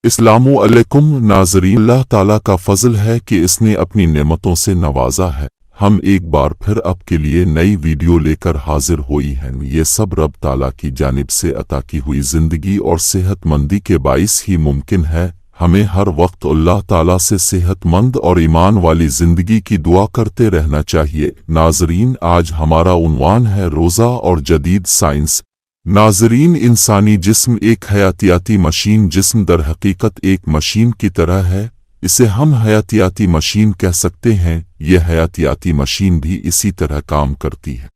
अस्सलामु अलैकुम नाज़रीन, अल्लाह ताला का फजल है कि इसने अपनी नेमतों से नवाजा है। हम एक बार फिर आपके लिए नई वीडियो लेकर हाजिर हुई हैं। ये सब रब ताला की जानिब से अता की हुई जिंदगी और सेहतमंदी के बाइस ही मुमकिन है। हमें हर वक्त अल्लाह ताला से सेहतमंद और ईमान वाली जिंदगी की दुआ करते रहना चाहिए। नाज़रीन, आज हमारा उन्वान है रोज़ा और जदीद साइंस। नाज़रीन, इंसानी जिस्म एक हयातियाती मशीन जिस्म दर हकीकत एक मशीन की तरह है। इसे हम हयातियाती मशीन कह सकते हैं। यह हयातियाती मशीन भी इसी तरह काम करती है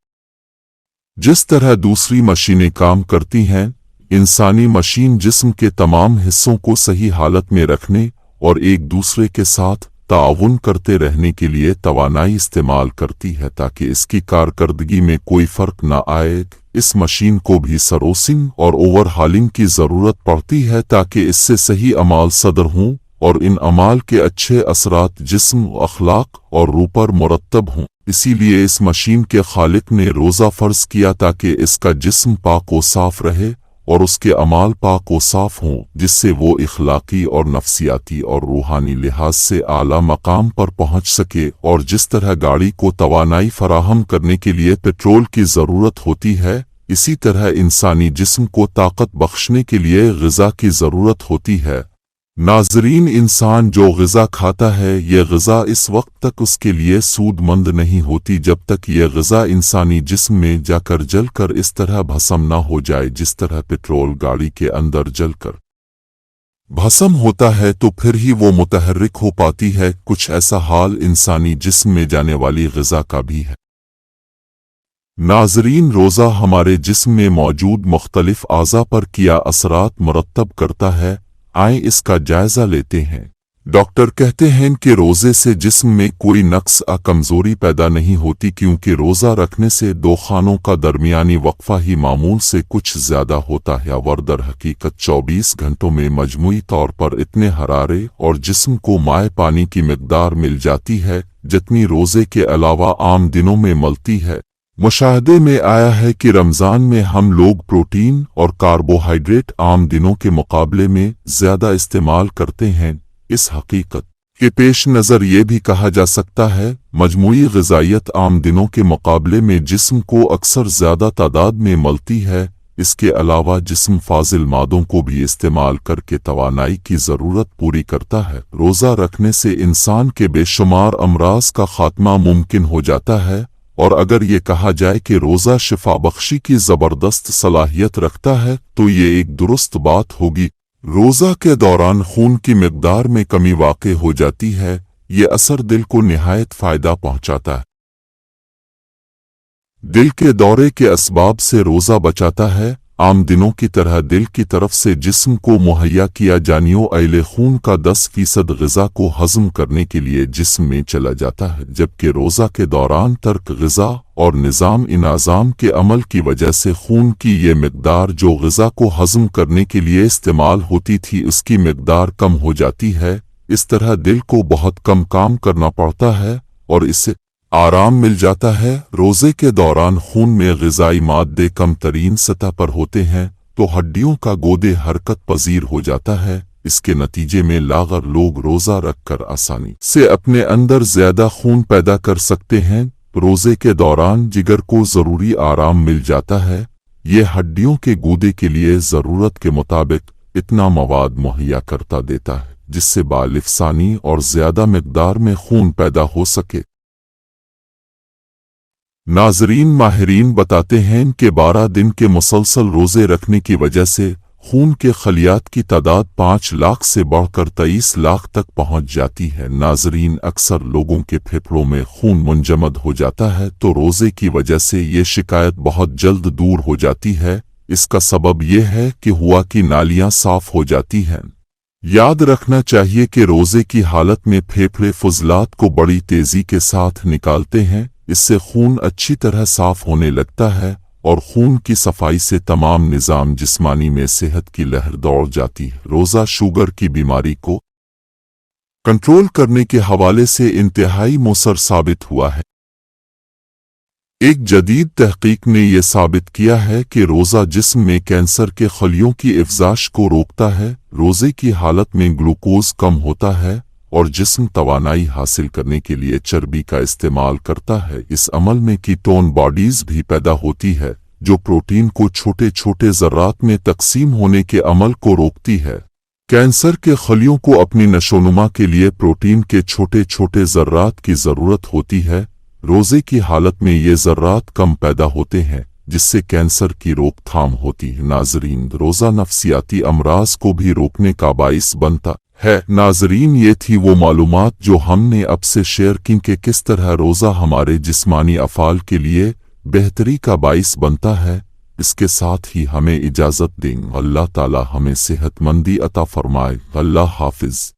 जिस तरह दूसरी मशीनें काम करती हैं। इंसानी मशीन जिस्म के तमाम हिस्सों को सही हालत में रखने और एक दूसरे के साथ ताउन करते रहने के लिए तवानाई इस्तेमाल करती है ताकि इसकी कारकर्दगी में कोई फर्क न आए। इस मशीन को भी सरोसिंग और ओवरहालिंग की ज़रूरत पड़ती है ताकि इससे सही अमाल सदर हों और इन अमाल के अच्छे असरात जिस्म, अखलाक और रूह पर मुरत्तब हों। इसीलिए इस मशीन के खालिक ने रोज़ा फ़र्ज किया ताकि इसका जिस्म पाक व साफ रहे और उसके अमाल पाक व साफ हों, जिससे वो इखलाकी और नफ्सियाती और रूहानी लिहाज से आला मकाम पर पहुंच सके। और जिस तरह गाड़ी को तवानाई फराहम करने के लिए पेट्रोल की ज़रूरत होती है, इसी तरह इंसानी जिस्म को ताकत बख्शने के लिए ग़िज़ा की ज़रूरत होती है। नाज़रीन, इंसान जो ग़िज़ा खाता है, यह ग़िज़ा इस वक्त तक उसके लिए सूदमंद नहीं होती जब तक यह ग़िज़ा इंसानी जिस्म में जाकर जलकर इस तरह भस्म न हो जाए जिस तरह पेट्रोल गाड़ी के अंदर जलकर भस्म होता है तो फिर ही वो मुतहर्रिक हो पाती है। कुछ ऐसा हाल इंसानी जिस्म में जाने वाली ग़िज़ा का भी है। नाज़रीन, रोज़ा हमारे जिस्म में मौजूद मुख्तलिफ आज़ा पर किया असरात मुरत्तब करता है। आए इसका जायज़ा लेते हैं। डॉक्टर कहते हैं कि रोज़े से जिस्म में कोई नक्स या कमज़ोरी पैदा नहीं होती, क्योंकि रोज़ा रखने से दो खानों का दरमियानी वक्फा ही मामूल से कुछ ज़्यादा होता है। वरदर हकीकत 24 घंटों में मजमूई तौर पर इतने हरारे और जिस्म को माए पानी की मिकदार मिल जाती है जितनी रोज़े के अलावा आम दिनों में मिलती है। मुशाहदे में आया है कि रमज़ान में हम लोग प्रोटीन और कार्बोहाइड्रेट आम दिनों के मुकाबले में ज़्यादा इस्तेमाल करते हैं। इस हकीकत के पेश नज़र ये भी कहा जा सकता है मजमूई ग़िज़ाइयत आम दिनों के मुकाबले में जिस्म को अक्सर ज़्यादा तादाद में मिलती है। इसके अलावा जिस्म फाजिल मादों को भी इस्तेमाल करके तवानाई की ज़रूरत पूरी करता है। रोज़ा रखने से इंसान के बेशुमार अमराज का खात्मा मुमकिन हो जाता है। और अगर ये कहा जाए कि रोज़ा शिफा बख्शी की ज़बरदस्त सलाहियत रखता है तो ये एक दुरुस्त बात होगी। रोज़ा के दौरान खून की मिकदार में कमी वाक़े हो जाती है। ये असर दिल को निहायत फ़ायदा पहुंचाता है। दिल के दौरे के असबाब से रोज़ा बचाता है। आम दिनों की तरह दिल की तरफ से जिस्म को मुहैया किया जाने वाले खून का 10% ग़िज़ा को हज़म करने के लिए जिस्म में चला जाता है, जबकि रोज़ा के दौरान तर्क ग़िज़ा और निज़ाम इनाज़ाम के अमल की वजह से खून की ये मिकदार जो ग़िज़ा को हज़म करने के लिए इस्तेमाल होती थी उसकी मिकदार कम हो जाती है। इस तरह दिल को बहुत कम काम करना पड़ता है और इससे आराम मिल जाता है। रोज़े के दौरान खून में ग़िज़ाई मादे कम तरीन सतह पर होते हैं तो हड्डियों का गोदे हरकत पजीर हो जाता है। इसके नतीजे में लाग़र लोग रोज़ा रखकर आसानी से अपने अंदर ज़्यादा खून पैदा कर सकते हैं। रोज़े के दौरान जिगर को ज़रूरी आराम मिल जाता है। ये हड्डियों के गूदे के लिए ज़रूरत के मुताबिक इतना मवाद मुहैया करता देता है जिससे बालिफ़सानी और ज़्यादा मिकदार में खून पैदा हो सके। नाज़रीन, माहिरीन बताते हैं कि 12 दिन के मुसलसल रोज़े रखने की वजह से खून के खलियात की तादाद 5 लाख से बढ़कर 23 लाख तक पहुंच जाती है। नाज़रीन, अक्सर लोगों के फेफड़ों में खून मुंजमद हो जाता है तो रोज़े की वजह से ये शिकायत बहुत जल्द दूर हो जाती है। इसका सबब यह है कि हुआ की नालियां साफ हो जाती हैं। याद रखना चाहिए कि रोज़े की हालत में फेफड़े फुजलात को बड़ी तेज़ी के साथ निकालते हैं। इससे खून अच्छी तरह साफ होने लगता है और खून की सफाई से तमाम निज़ाम जिस्मानी में सेहत की लहर दौड़ जाती है। रोज़ा शुगर की बीमारी को कंट्रोल करने के हवाले से इंतहाई मौसर साबित हुआ है। ایک جدید تحقیق نے یہ ثابت کیا ہے کہ روزہ جسم میں کینسر کے خلیوں کی افزائش کو روکتا ہے۔ روزے کی حالت میں گلوکوز کم ہوتا ہے اور جسم توانائی حاصل کرنے کے لیے چربی کا استعمال کرتا ہے۔ اس عمل میں کیٹون باڈیز بھی پیدا ہوتی ہے جو پروٹین کو چھوٹے چھوٹے ذرات میں تقسیم ہونے کے عمل کو روکتی ہے۔ کینسر کے خلیوں کو اپنی نشوونما کے لیے پروٹین کے چھوٹے چھوٹے ذرات کی ضرورت ہوتی ہے۔ روزے کی حالت میں یہ ذرات کم پیدا ہوتے ہیں جس سے کینسر کی روک تھام ہوتی ہے۔ ناظرین، روزہ نفسیاتی امراض کو بھی روکنے کا باعث بنتا ہے۔ ناظرین، یہ تھی وہ معلومات جو ہم نے اب سے شیئر کی کہ کس طرح روزہ ہمارے جسمانی افعال کے لیے بہتری کا باعث بنتا ہے۔ اس کے ساتھ ہی ہمیں اجازت دیں۔ اللہ تعالی ہمیں صحت مندی عطا فرمائے۔ اللہ حافظ۔